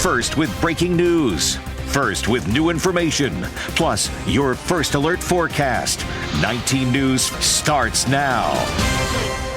First with breaking news. First with new information. Plus, your First Alert forecast. 19 News starts now.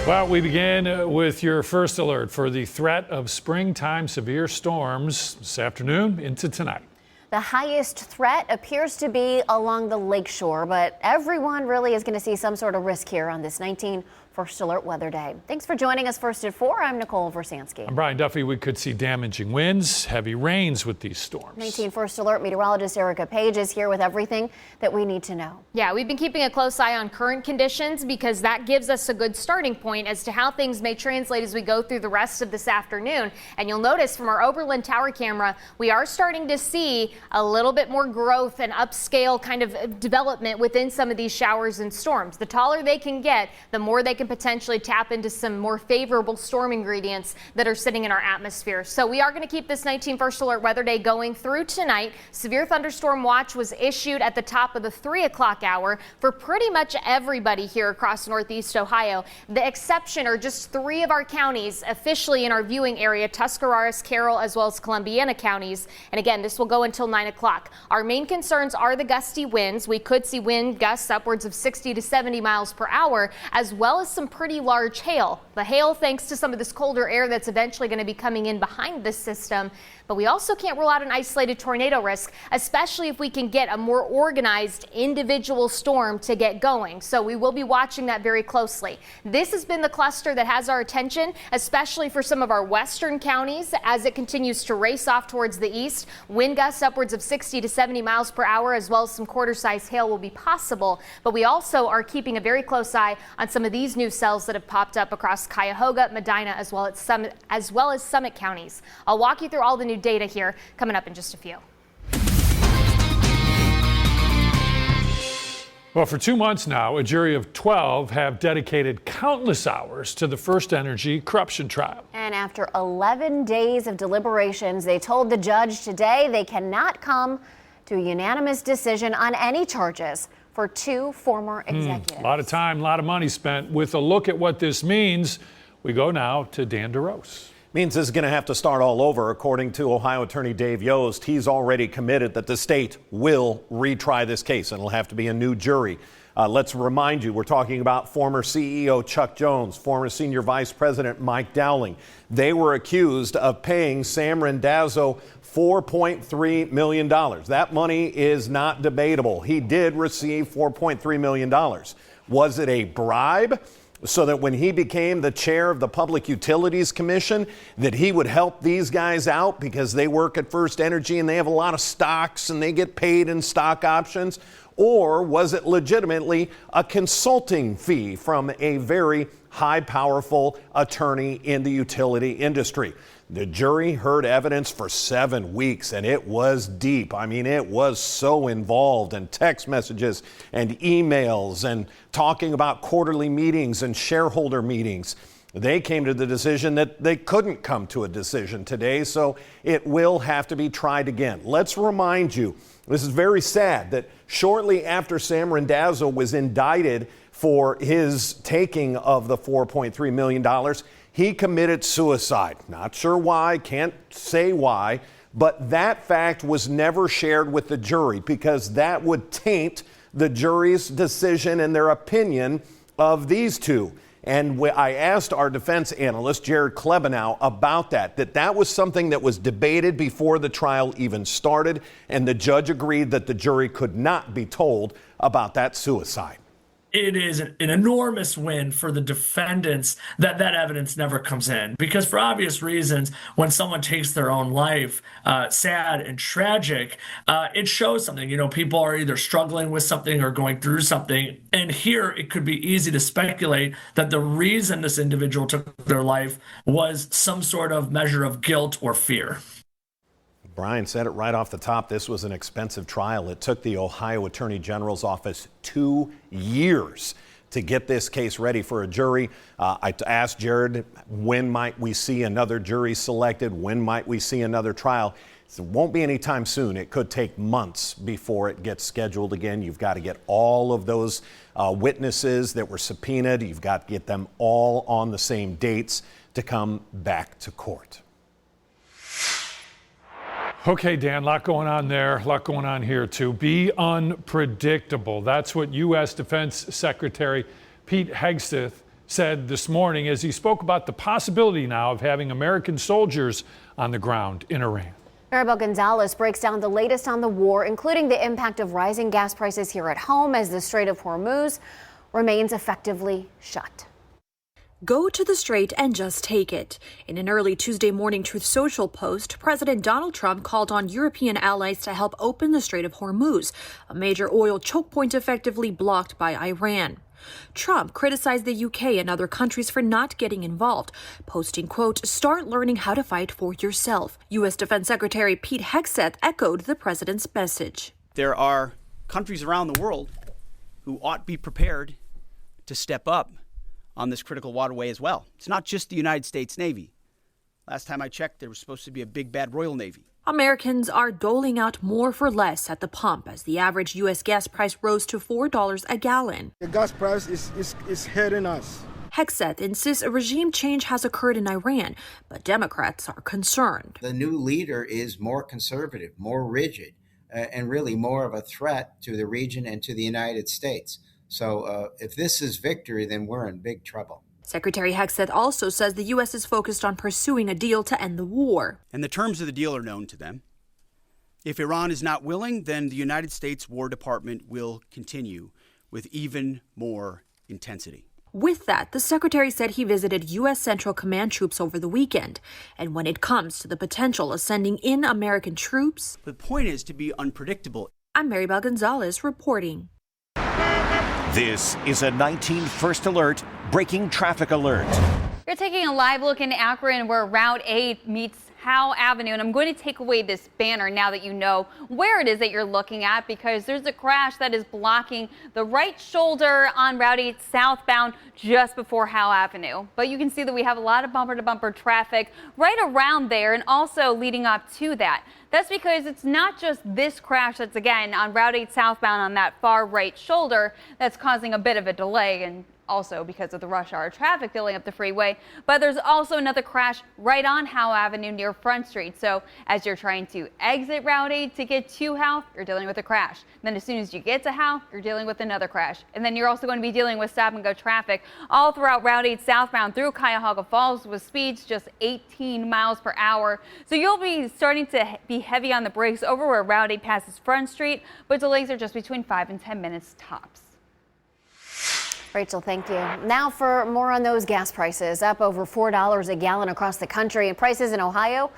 Well, we begin with your First Alert for the threat of springtime severe storms this afternoon into tonight. The highest threat appears to be along the lakeshore, but everyone really is going to see some sort of risk here on this 19 First Alert Weather Day. Thanks for joining us first at 4. I'm Nicole Versansky. I'm Brian Duffy. We could see damaging winds, heavy rains with these storms. 19 First Alert meteorologist Erica Page is here with everything that we need to know. Yeah, we've been keeping a close eye on current conditions because that gives us a good starting point as to how things may translate as we go through the rest of this afternoon. And you'll notice from our Oberlin Tower camera, we are starting to see a little bit more growth and upscale kind of development within some of these showers and storms. The taller they can get, the more they can potentially tap into some more favorable storm ingredients that are sitting in our atmosphere. So we are going to keep this 19 First Alert Weather Day going through tonight. Severe thunderstorm watch was issued at the top of the 3 o'clock hour for pretty much everybody here across Northeast Ohio. The exception are just 3 of our counties officially in our viewing area, Tuscarawas, Carroll, as well as Columbiana counties. And again, this will go until 9 o'clock. Our main concerns are the gusty winds. We could see wind gusts upwards of 60 to 70 miles per hour, as well as some pretty large hail. The hail, thanks to some of this colder air that's eventually going to be coming in behind this system. But we also can't rule out an isolated tornado risk, especially if we can get a more organized individual storm to get going. So we will be watching that very closely. This has been the cluster that has our attention, especially for some of our western counties as it continues to race off towards the east. Wind gusts upwards of 60 to 70 miles per hour, as well as some quarter-size hail will be possible. But we also are keeping a very close eye on some of these new cells that have popped up across Cuyahoga, Medina, as well as Summit counties. I'll walk you through all the new data here coming up in just a few. Well, for 2 months now, a jury of 12 have dedicated countless hours to the First Energy corruption trial. And after 11 days of deliberations, they told the judge today they cannot come to a unanimous decision on any charges for 2 former executives. A lot of time, a lot of money spent. With a look at what this means, we go now to Dan DeRose. Means this is going to have to start all over. According to Ohio Attorney Dave Yost, he's already committed that the state will retry this case, and it'll have to be a new jury. Let's remind you, we're talking about former CEO Chuck Jones, former Senior Vice President Mike Dowling. They were accused of paying Sam Randazzo $4.3 million. That money is not debatable. He did receive $4.3 million. Was it a bribe? So that when he became the chair of the Public Utilities Commission, that he would help these guys out because they work at First Energy and they have a lot of stocks and they get paid in stock options? Or was it legitimately a consulting fee from a very high, powerful attorney in the utility industry? The jury heard evidence for 7 weeks, and it was deep. I mean, it was so involved, and text messages and emails and talking about quarterly meetings and shareholder meetings. They came to the decision that they couldn't come to a decision today, so it will have to be tried again. Let's remind you, this is very sad, that shortly after Sam Randazzo was indicted for his taking of the $4.3 million, he committed suicide. Not sure why, can't say why, but that fact was never shared with the jury because that would taint the jury's decision and their opinion of these two. And I asked our defense analyst, Jared Klebanow, about that was something that was debated before the trial even started, and the judge agreed that the jury could not be told about that suicide. It is an enormous win for the defendants that evidence never comes in, because for obvious reasons, when someone takes their own life, sad and tragic, it shows something. You know, people are either struggling with something or going through something. And here it could be easy to speculate that the reason this individual took their life was some sort of measure of guilt or fear. Brian said it right off the top. This was an expensive trial. It took the Ohio Attorney General's office 2 years to get this case ready for a jury. I asked Jared, when might we see another jury selected? When might we see another trial? It won't be anytime soon. It could take months before it gets scheduled again. You've got to get all of those witnesses that were subpoenaed. You've got to get them all on the same dates to come back to court. Okay, Dan, a lot going on there, a lot going on here too. Be unpredictable. That's what U.S. Defense Secretary Pete Hegseth said this morning as he spoke about the possibility now of having American soldiers on the ground in Iran. Maribel Gonzalez breaks down the latest on the war, including the impact of rising gas prices here at home as the Strait of Hormuz remains effectively shut. Go to the Strait and just take it. In an early Tuesday morning Truth Social post, President Donald Trump called on European allies to help open the Strait of Hormuz, a major oil choke point effectively blocked by Iran. Trump criticized the UK and other countries for not getting involved, posting, quote, "Start learning how to fight for yourself." U.S. Defense Secretary Pete Hegseth echoed the president's message. There are countries around the world who ought to be prepared to step up on this critical waterway as well. It's not just the United States Navy. Last time I checked, there was supposed to be a big bad Royal Navy. Americans are doling out more for less at the pump as the average U.S. gas price rose to $4 a gallon. The gas price is hitting us. Hegseth insists a regime change has occurred in Iran, but Democrats are concerned. The new leader is more conservative, more rigid, and really more of a threat to the region and to the United States. So if this is victory, then we're in big trouble. Secretary Hegseth also says the U.S. is focused on pursuing a deal to end the war. And the terms of the deal are known to them. If Iran is not willing, then the United States War Department will continue with even more intensity. With that, the secretary said he visited U.S. Central Command troops over the weekend. And when it comes to the potential of sending in American troops... The point is to be unpredictable. I'm Maribel Gonzalez reporting. This is a 19 First Alert breaking traffic alert. You're taking a live look in Akron where Route 8 meets Howe Avenue, and I'm going to take away this banner now that you know where it is that you're looking at, because there's a crash that is blocking the right shoulder on Route 8 southbound just before Howe Avenue. But you can see that we have a lot of bumper-to-bumper traffic right around there and also leading up to that. That's because it's not just this crash that's, again, on Route 8 southbound on that far right shoulder that's causing a bit of a delay, and also because of the rush hour traffic filling up the freeway. But there's also another crash right on Howe Avenue near Front Street. So as you're trying to exit Route 8 to get to Howe, you're dealing with a crash. Then as soon as you get to Howe, you're dealing with another crash. And then you're also going to be dealing with stop and go traffic all throughout Route 8 southbound through Cuyahoga Falls with speeds just 18 miles per hour. So you'll be starting to be heavy on the brakes over where Route 8 passes Front Street, but delays are just between 5 and 10 minutes tops. Rachel, thank you. Now for more on those gas prices, up over $4 a gallon across the country, and prices in Ohio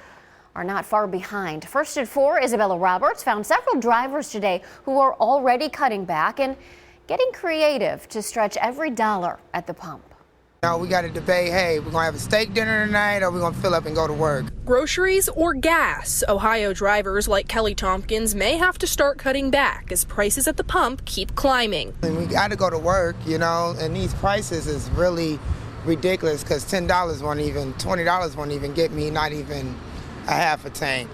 are not far behind. First at 4, Isabella Roberts found several drivers today who are already cutting back and getting creative to stretch every dollar at the pump. Now we got to debate, hey, we're going to have a steak dinner tonight or we're going to fill up and go to work. Groceries or gas? Ohio drivers like Kelly Tompkins may have to start cutting back as prices at the pump keep climbing. And we got to go to work, you know, and these prices is really ridiculous because $10 won't even, $20 won't even get me not even a half a tank.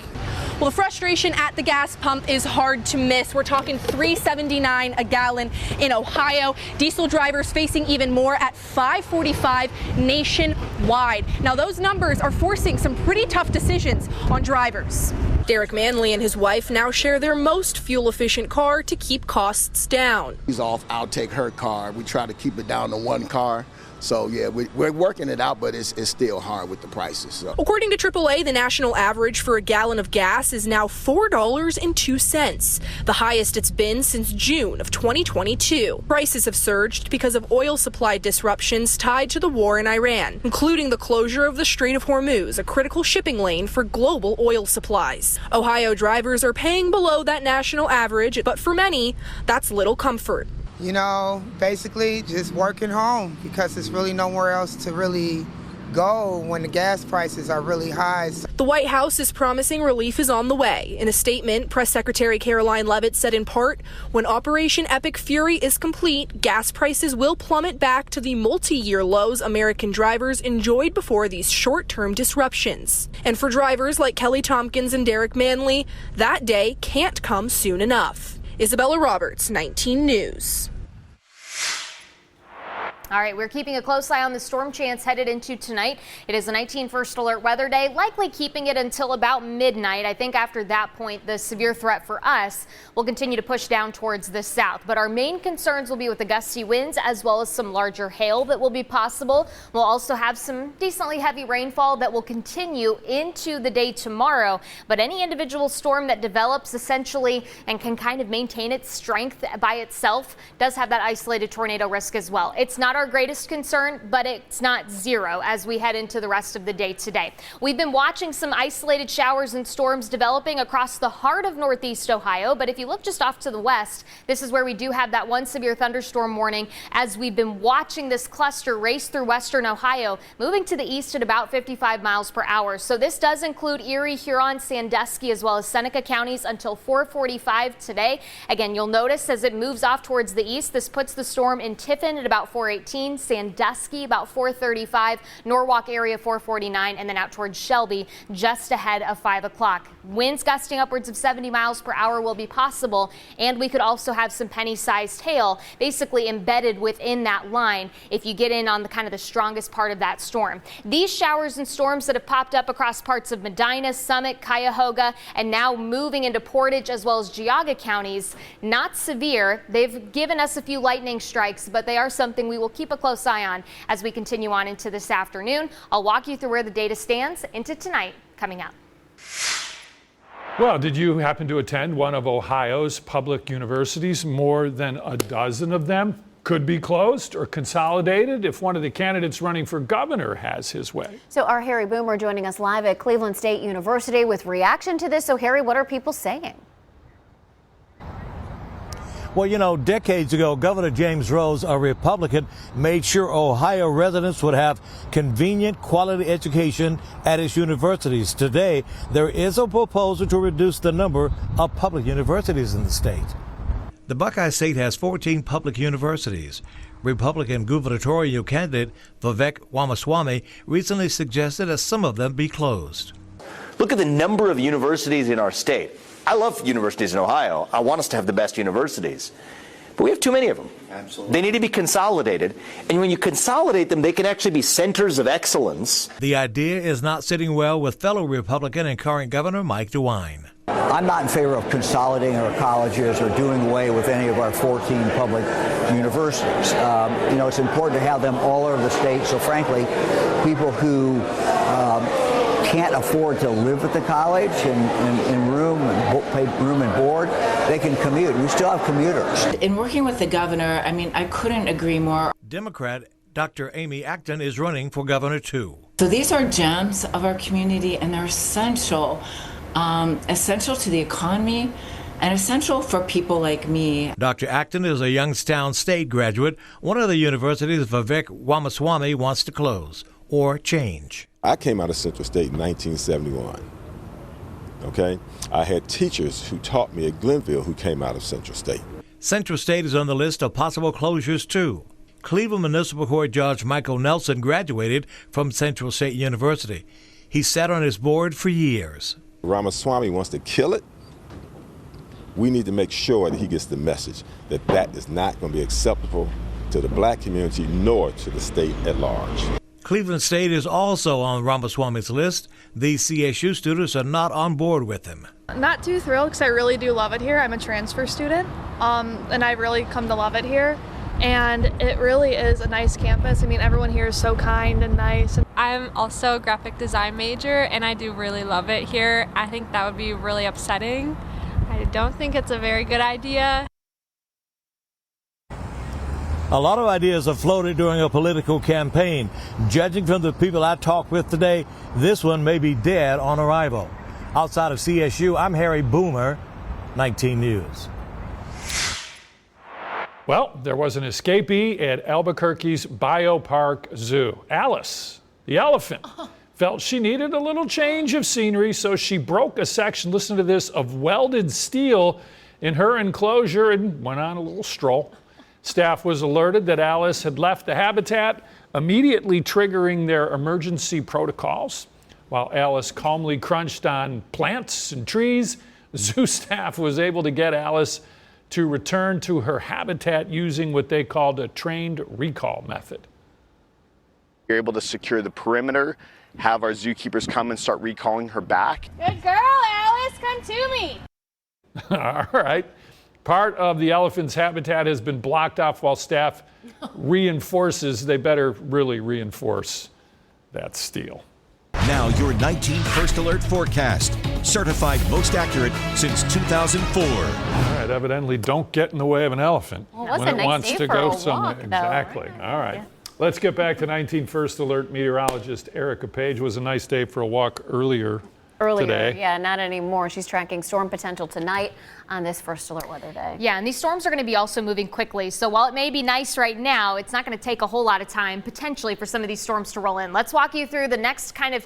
Well, the frustration at the gas pump is hard to miss. We're talking $3.79 a gallon in Ohio. Diesel drivers facing even more at $5.45 nationwide. Now, those numbers are forcing some pretty tough decisions on drivers. Derek Manley and his wife now share their most fuel-efficient car to keep costs down. He's off, I'll take her car. We try to keep it down to one car. So, yeah, we're working it out, but it's still hard with the prices. So. According to AAA, the national average for a gallon of gas is now $4.02, the highest it's been since June of 2022. Prices have surged because of oil supply disruptions tied to the war in Iran, including the closure of the Strait of Hormuz, a critical shipping lane for global oil supplies. Ohio drivers are paying below that national average, but for many, that's little comfort. You know, basically just working home because there's really nowhere else to really go when the gas prices are really high. The White House is promising relief is on the way. In a statement, Press Secretary Caroline Leavitt said in part, when Operation Epic Fury is complete, gas prices will plummet back to the multi-year lows American drivers enjoyed before these short-term disruptions. And for drivers like Kelly Tompkins and Derek Manley, that day can't come soon enough. Isabella Roberts, 19 News. All right, we're keeping a close eye on the storm chance headed into tonight. It is a 19 first alert weather day, likely keeping it until about midnight. I think after that point, the severe threat for us will continue to push down towards the south. But our main concerns will be with the gusty winds as well as some larger hail that will be possible. We'll also have some decently heavy rainfall that will continue into the day tomorrow. But any individual storm that develops essentially and can kind of maintain its strength by itself does have that isolated tornado risk as well. It's not our greatest concern, but it's not zero as we head into the rest of the day today. We've been watching some isolated showers and storms developing across the heart of Northeast Ohio, but if you look just off to the west, this is where we do have that one severe thunderstorm warning as we've been watching this cluster race through western Ohio, moving to the east at about 55 miles per hour. So this does include Erie, Huron, Sandusky, as well as Seneca counties until 4:45 today. Again, you'll notice as it moves off towards the east, this puts the storm in Tiffin at about 4:18. Sandusky about 4:35, Norwalk area 4:49, and then out towards Shelby just ahead of 5 o'clock. Winds gusting upwards of 70 miles per hour will be possible, and we could also have some penny-sized hail basically embedded within that line if you get in on the kind of the strongest part of that storm. These showers and storms that have popped up across parts of Medina, Summit, Cuyahoga, and now moving into Portage as well as Geauga counties, not severe. They've given us a few lightning strikes, but they are something we will keep a close eye on as we continue on into this afternoon. I'll walk you through where the data stands into tonight coming up. Well, did you happen to attend one of Ohio's public universities? More than a dozen of them could be closed or consolidated if one of the candidates running for governor has his way. So our Harry Boomer joining us live at Cleveland State University with reaction to this. So Harry, what are people saying? Well, you know, decades ago, Governor James Rose, a Republican, made sure Ohio residents would have convenient, quality education at his universities. Today, there is a proposal to reduce the number of public universities in the state. The Buckeye State has 14 public universities. Republican gubernatorial candidate Vivek Ramaswamy recently suggested that some of them be closed. Look at the number of universities in our state. I love universities in Ohio. I want us to have the best universities. But we have too many of them. Absolutely. They need to be consolidated. And when you consolidate them, they can actually be centers of excellence. The idea is not sitting well with fellow Republican and current Governor Mike DeWine. I'm not in favor of consolidating our colleges or doing away with any of our 14 public universities. You know, it's important to have them all over the state. So frankly, people who can't afford to live at the college in room and pay room and board, they can commute. We still have commuters. In working with the governor, I mean, I couldn't agree more. Democrat Dr. Amy Acton is running for governor too. So these are gems of our community, and they're essential, essential to the economy and essential for people like me. Dr. Acton is a Youngstown State graduate, one of the universities Vivek Ramaswamy wants to close or change. I came out of Central State in 1971, okay? I had teachers who taught me at Glenville who came out of Central State. Central State is on the list of possible closures, too. Cleveland Municipal Court Judge Michael Nelson graduated from Central State University. He sat on his board for years. Ramaswamy wants to kill it. We need to make sure that he gets the message that that is not going to be acceptable to the black community nor to the state at large. Cleveland State is also on Ramaswamy's list. These CSU students are not on board with him. Not too thrilled because I really do love it here. I'm a transfer student, and I've really come to love it here. And it really is a nice campus. I mean, everyone here is so kind and nice. I'm also a graphic design major, and I do really love it here. I think that would be really upsetting. I don't think it's a very good idea. A lot of ideas are floated during a political campaign. Judging from the people I talked with today, this one may be dead on arrival. Outside of CSU, I'm Harry Boomer, 19 News. Well, there was an escapee at Albuquerque's Biopark Zoo. Alice, the elephant, felt she needed a little change of scenery, so she broke a section, listen to this, of welded steel in her enclosure and went on a little stroll. Staff was alerted that Alice had left the habitat, immediately triggering their emergency protocols. While Alice calmly crunched on plants and trees, zoo staff was able to get Alice to return to her habitat using what they called a trained recall method. You're able to secure the perimeter, have our zookeepers come and start recalling her back. Good girl, Alice, come to me. All right. Part of the elephant's habitat has been blocked off while staff reinforces. They better really reinforce that steel. Now your 19 First Alert forecast. Certified most accurate since 2004. All right, evidently don't get in the way of an elephant when it wants to go somewhere. Exactly. All right. Yeah. Let's get back to 19 First Alert meteorologist Erica Page. It was a nice day for a walk earlier today. Yeah, not anymore. She's tracking storm potential tonight on this First Alert Weather Day. Yeah, and these storms are going to be also moving quickly. So while it may be nice right now, it's not going to take a whole lot of time potentially for some of these storms to roll in. Let's walk you through the next kind of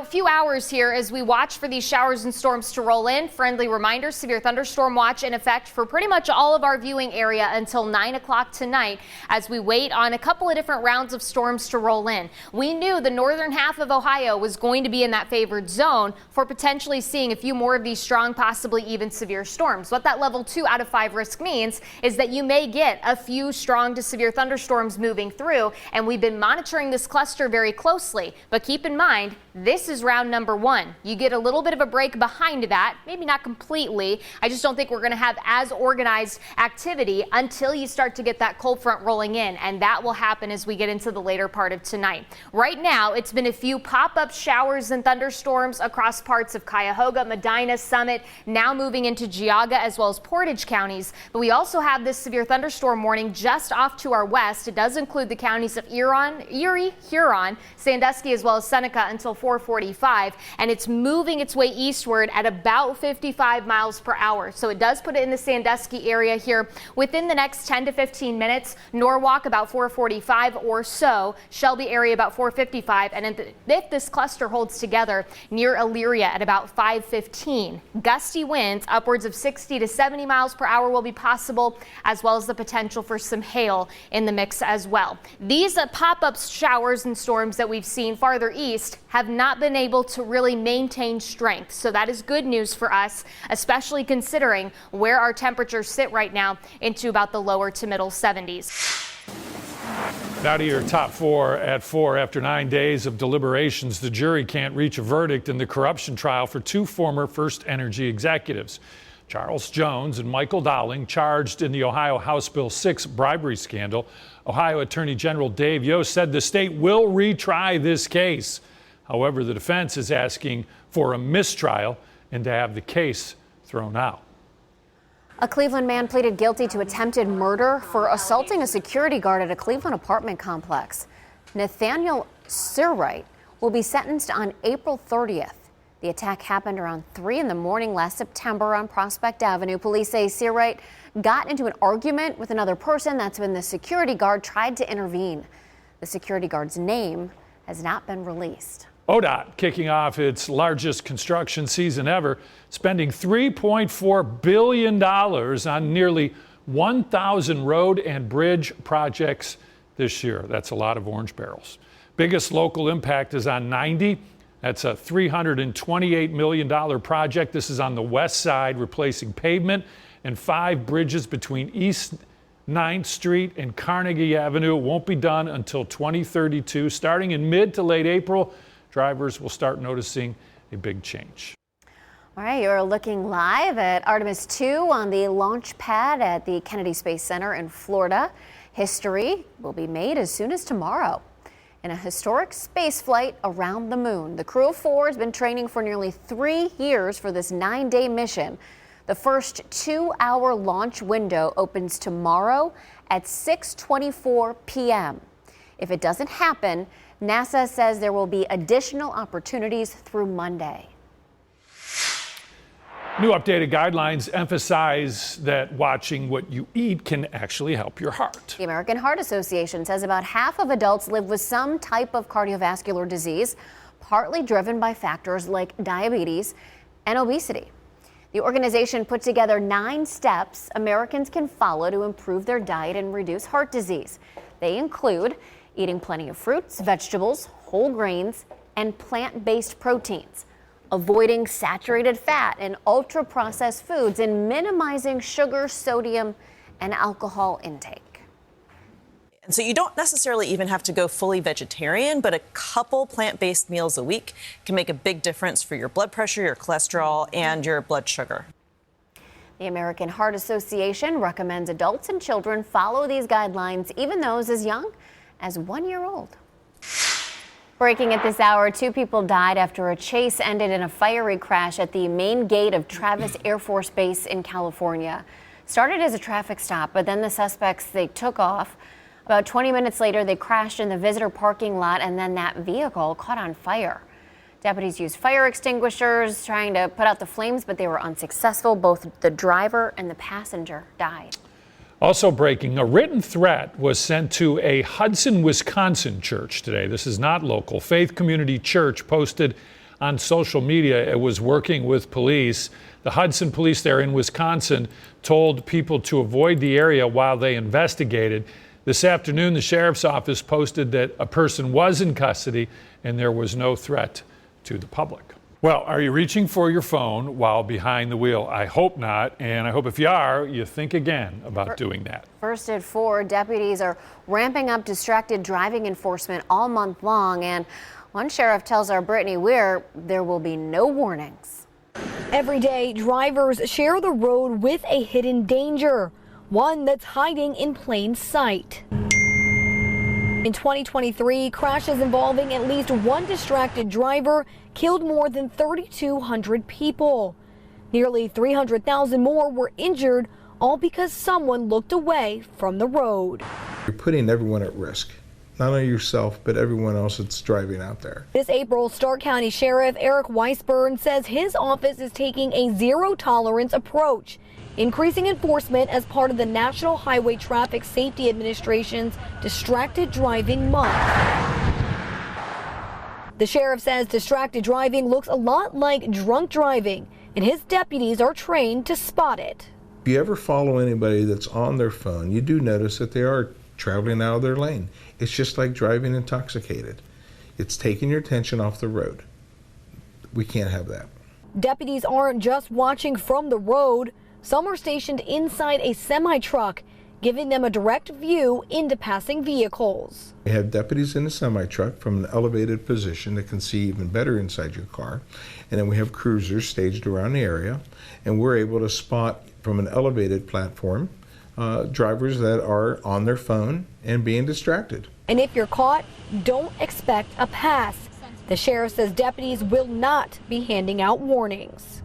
few hours here as we watch for these showers and storms to roll in. Friendly reminder, severe thunderstorm watch in effect for pretty much all of our viewing area until 9 o'clock tonight as we wait on a couple of different rounds of storms to roll in. We knew the northern half of Ohio was going to be in that favored zone for potentially seeing a few more of these strong, possibly even severe storms. What that level 2 out of 5 risk means is that you may get a few strong to severe thunderstorms moving through, and we've been monitoring this cluster very closely. But keep in mind, this is round number 1. You get a little bit of a break behind that, maybe not completely. I just don't think we're going to have as organized activity until you start to get that cold front rolling in, and that will happen as we get into the later part of tonight. Right now, it's been a few pop-up showers and thunderstorms across parts of Cuyahoga, Medina, Summit, now moving into Geauga as well as Portage counties. But we also have this severe thunderstorm warning just off to our west. It does include the counties of Erie, Huron, Sandusky, as well as Seneca until 4:45, and it's moving its way eastward at about 55 miles per hour. So it does put it in the Sandusky area here within the next 10 to 15 minutes. Norwalk about 4:45 or so, Shelby area about 4:55, and if this cluster holds together near Elyria at about 5:15. Gusty winds upwards of 60 to 70 miles per hour will be possible, as well as the potential for some hail in the mix as well. These pop-up showers and storms that we've seen farther east have not been able to really maintain strength. So that is good news for us, especially considering where our temperatures sit right now into about the lower to middle 70s. Now to your top 4 at 4. After 9 days of deliberations, the jury can't reach a verdict in the corruption trial for 2 former First Energy executives, Charles Jones and Michael Dowling, charged in the Ohio House Bill 6 bribery scandal. Ohio Attorney General Dave Yost said the state will retry this case. However, the defense is asking for a mistrial and to have the case thrown out. A Cleveland man pleaded guilty to attempted murder for assaulting a security guard at a Cleveland apartment complex. Nathaniel Seawright will be sentenced on April 30th. The attack happened around 3 in the morning last September on Prospect Avenue. Police say Seawright got into an argument with another person. That's when the security guard tried to intervene. The security guard's name has not been released. ODOT kicking off its largest construction season ever, spending $3.4 billion on nearly 1,000 road and bridge projects this year. That's a lot of orange barrels. Biggest local impact is on 90. That's a $328 million project. This is on the west side, replacing pavement and 5 bridges between East 9th Street and Carnegie Avenue. It won't be done until 2032. Starting in mid to late April, drivers will start noticing a big change. All right, you're looking live at Artemis 2 on the launch pad at the Kennedy Space Center in Florida. History will be made as soon as tomorrow. In a historic space flight around the moon, the crew of 4 has been training for nearly 3 years for this 9-day mission. The first 2-hour launch window opens tomorrow at 6:24 p.m. If it doesn't happen, NASA says there will be additional opportunities through Monday. New updated guidelines emphasize that watching what you eat can actually help your heart. The American Heart Association says about half of adults live with some type of cardiovascular disease, partly driven by factors like diabetes and obesity. The organization put together 9 steps Americans can follow to improve their diet and reduce heart disease. They include eating plenty of fruits, vegetables, whole grains, and plant-based proteins. avoiding saturated fat and ultra-processed foods, and minimizing sugar, sodium, and alcohol intake. And so you don't necessarily even have to go fully vegetarian, but a couple plant-based meals a week can make a big difference for your blood pressure, your cholesterol, and your blood sugar. The American Heart Association recommends adults and children follow these guidelines, even those as young as 1 year old. Breaking at this hour, 2 people died after a chase ended in a fiery crash at the main gate of Travis Air Force Base in California. Started as a traffic stop, but then the suspects, they took off. About 20 minutes later, they crashed in the visitor parking lot, and then that vehicle caught on fire. Deputies used fire extinguishers trying to put out the flames, but they were unsuccessful. Both the driver and the passenger died. Also breaking, a written threat was sent to a Hudson, Wisconsin church today. This is not local. Faith Community Church posted on social media it was working with police. The Hudson police there in Wisconsin told people to avoid the area while they investigated. This afternoon, the sheriff's office posted that a person was in custody and there was no threat to the public. Well, are you reaching for your phone while behind the wheel? I hope not, and I hope if you are, you think again about doing that. First at 4, deputies are ramping up distracted driving enforcement all month long, and one sheriff tells our Brittany Weir there will be no warnings. Every day, drivers share the road with a hidden danger, one that's hiding in plain sight. In 2023, crashes involving at least one distracted driver killed more than 3,200 people. Nearly 300,000 more were injured, all because someone looked away from the road. You're putting everyone at risk, not only yourself, but everyone else that's driving out there. This April, Stark County Sheriff Eric Weisburn says his office is taking a zero-tolerance approach, increasing enforcement as part of the National Highway Traffic Safety Administration's Distracted Driving Month. The sheriff says distracted driving looks a lot like drunk driving, and his deputies are trained to spot it. If you ever follow anybody that's on their phone, you do notice that they are traveling out of their lane. It's just like driving intoxicated. It's taking your attention off the road. We can't have that. Deputies aren't just watching from the road. Some are stationed inside a semi-truck, giving them a direct view into passing vehicles. We have deputies in the semi-truck from an elevated position that can see even better inside your car. And then we have cruisers staged around the area. And we're able to spot from an elevated platform drivers that are on their phone and being distracted. And if you're caught, don't expect a pass. The sheriff says deputies will not be handing out warnings.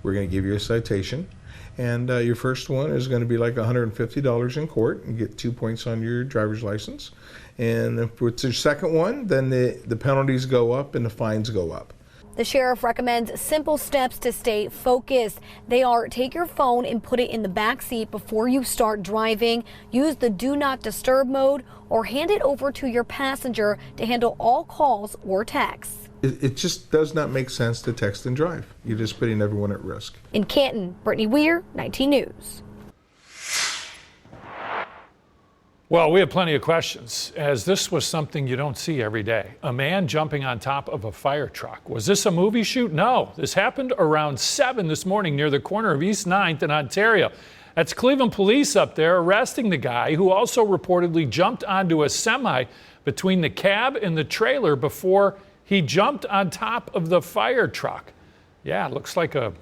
We're going to give you a citation. And your first one is going to be like $150 in court and get 2 points on your driver's license. And if it's your second one, then the penalties go up and the fines go up. The sheriff recommends simple steps to stay focused. They are take your phone and put it in the back seat before you start driving, use the do not disturb mode, or hand it over to your passenger to handle all calls or texts. It just does not make sense to text and drive. You're just putting everyone at risk. In Canton, Brittany Weir, 19 News. Well, we have plenty of questions, as this was something you don't see every day. A man jumping on top of a fire truck. Was this a movie shoot? No. This happened around 7 this morning near the corner of East 9th in Ontario. That's Cleveland police up there arresting the guy who also reportedly jumped onto a semi between the cab and the trailer before he jumped on top of the fire truck. Yeah, it looks like a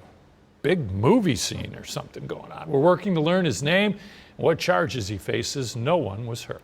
big movie scene or something going on. We're working to learn his name and what charges he faces. No one was hurt.